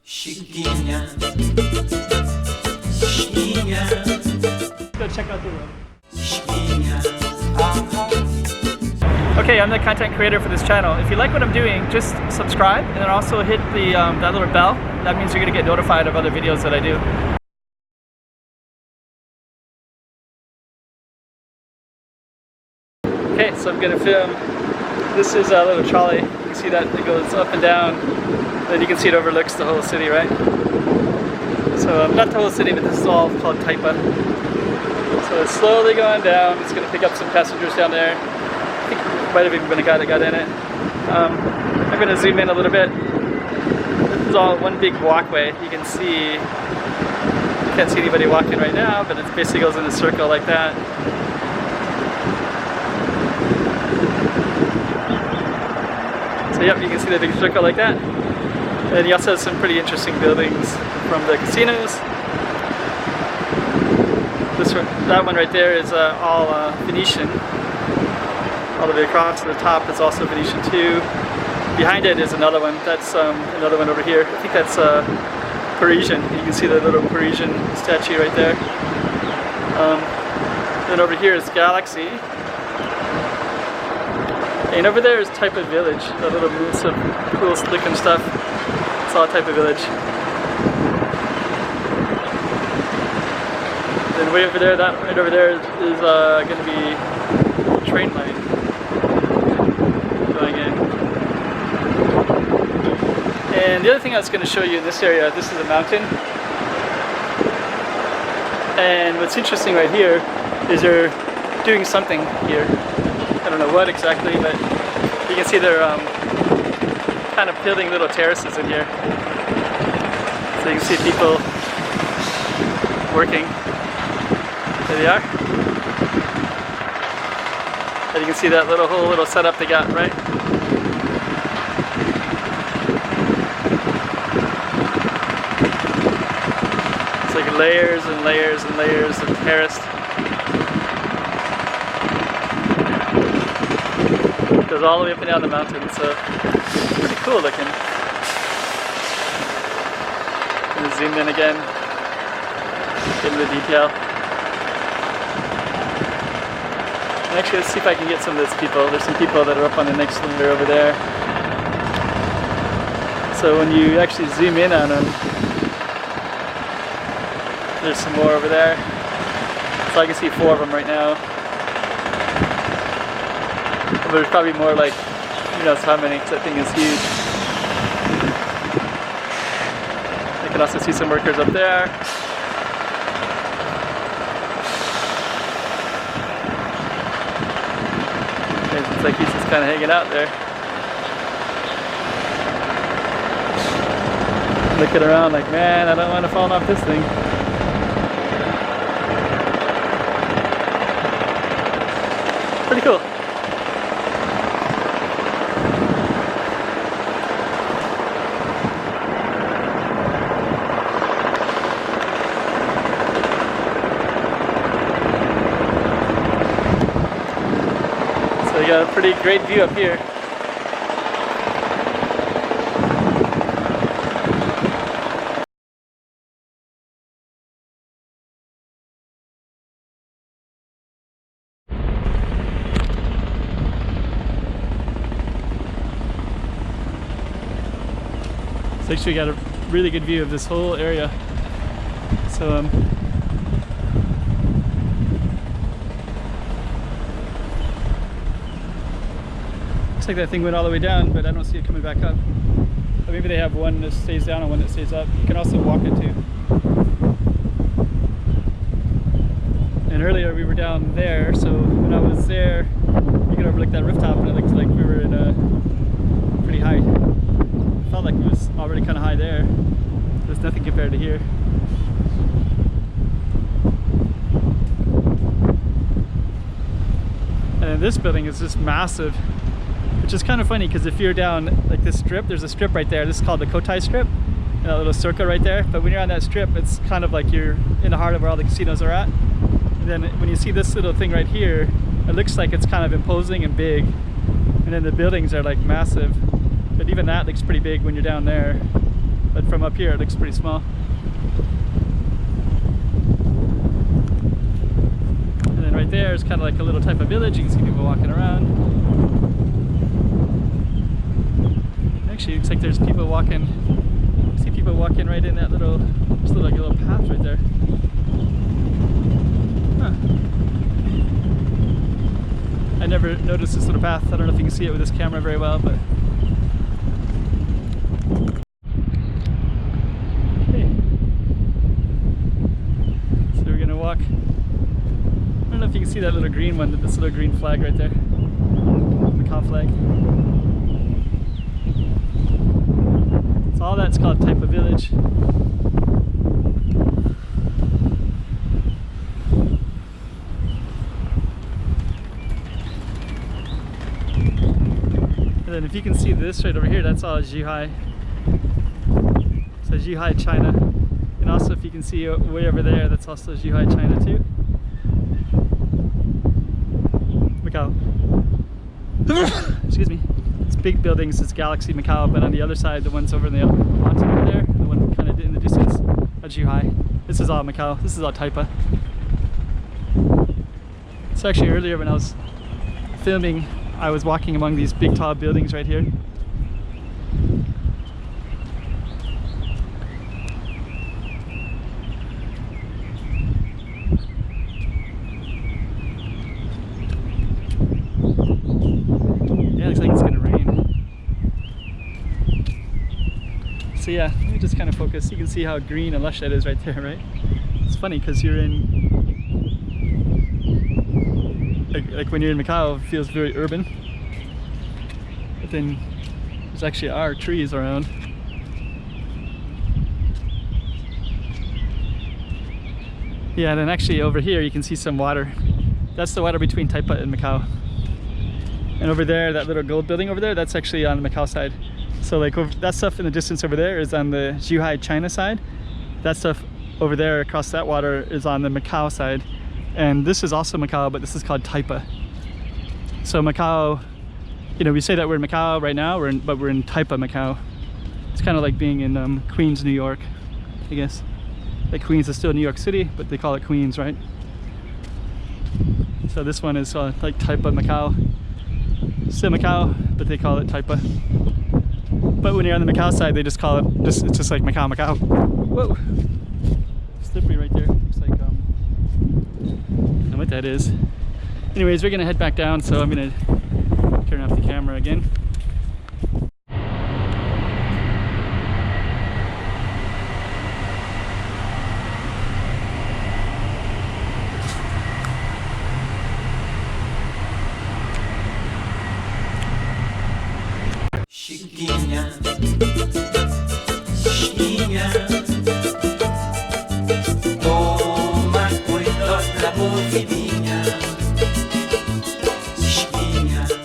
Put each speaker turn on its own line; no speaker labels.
Chiquinha, Chiquinha.
Go check out the room.
Chiquinha.
Okay, I'm the content creator for this channel. If you like what I'm doing, just subscribe and then also hit the that little bell. That means you're gonna get notified of other videos that I do. Okay, so I'm gonna film. This is a little trolley. You can see that it goes up and down. Then you can see it overlooks the whole city, right? So not the whole city, but this is all called Taipa. So it's slowly going down. It's gonna pick up some passengers down there. I think it might have even been a guy that got in it. I'm gonna zoom in a little bit. This is all one big walkway. You can see, you can't see anybody walking right now, but it basically goes in a circle like that. So yep, you can see the big circle like that. And you also have some pretty interesting buildings from the casinos. That one right there is all Venetian. All the way across to the top is also Venetian too. Behind it is another one. That's another one over here. I think that's Parisian. You can see the little Parisian statue right there. Then over here is Galaxy. And over there is Taipa Village, the little moose of cool looking stuff. It's all Taipa Village. Then way over there, that right over there is going to be a train line going in. And the other thing I was going to show you in this area, this is a mountain. And what's interesting right here is they're doing something here. I don't know what exactly, but you can see they're kind of building little terraces in here. So you can see people working. There they are. And you can see that whole little setup they got, right? It's like layers and layers and layers of terrace. Goes all the way up and down the mountain, so it's pretty cool looking. I'm gonna zoom in again, get into the detail. And actually, let's see if I can get some of those people. There's some people that are up on the next layer over there. So when you actually zoom in on them, there's some more over there. So I can see 4 of them right now. There's probably more, like, who knows how many, because that thing is huge. I can also see some workers up there. It looks like he's just kind of hanging out there. Looking around like, man, I don't want to fall off this thing. Pretty cool. So you got a pretty great view up here. So actually got a really good view of this whole area. So looks like that thing went all the way down, but I don't see it coming back up. But maybe they have one that stays down and one that stays up. You can also walk it too. And earlier we were down there, so when I was there, you could overlook that rooftop and it looked like we were in a pretty high. It felt like it was already kind of high there. There's nothing compared to here. And then this building is just massive. Which is kind of funny because if you're down like this strip, there's a strip right there. This is called the Cotai strip. And that little circle right there. But when you're on that strip, it's kind of like you're in the heart of where all the casinos are at. And then when you see this little thing right here, it looks like it's kind of imposing and big. And then the buildings are like massive. But even that looks pretty big when you're down there. but from up here it looks pretty small. And then right there is kind of like a little type of village. You can see people walking around. Actually, it looks like there's people walking. I see people walking right in that little, just like a little path right there. Huh. I never noticed this little path. I don't know if you can see it with this camera very well, but okay. So we're gonna walk. I don't know if you can see that little green one, this little green flag right there. Macau flag. So all that's called Taipa Village. And then if you can see this right over here, that's all Zhuhai. So Zhuhai, China. And also if you can see way over there, that's also Zhuhai, China too. Macau. Excuse me. It's big buildings, it's Galaxy Macau, but on the other side, the ones over in the mountain over there, the one kind of in the distance, that's Zhuhai. This is all Macau. This is all Taipa. So actually earlier when I was filming, I was walking among these big tall buildings right here. Yeah, looks like it's gonna rain. So yeah, let me just kind of focus. You can see how green and lush that is right there, right? It's funny because you're in, like when you're in Macau, it feels very urban. But then there's actually our trees around. Yeah, and then actually over here you can see some water. That's the water between Taipa and Macau. And over there, that little gold building over there, that's actually on the Macau side. So like that stuff in the distance over there is on the Zhuhai, China side. That stuff over there across that water is on the Macau side. And this is also Macau, but this is called Taipa. So Macau, you know, we say that we're in Macau right now, but we're in Taipa, Macau. It's kind of like being in Queens, New York, I guess. Like Queens is still New York City, but they call it Queens, right? So this one is like Taipa, Macau. Still Macau, but they call it Taipa. But when you're on the Macau side, they just call it, it's just like Macau, Macau. Whoa! Slippery right there. Looks like, I don't know what that is. Anyways, we're gonna head back down, so I'm gonna turn off the camera again.
Chiquinha, chiquinha, toma cuidado da movimento.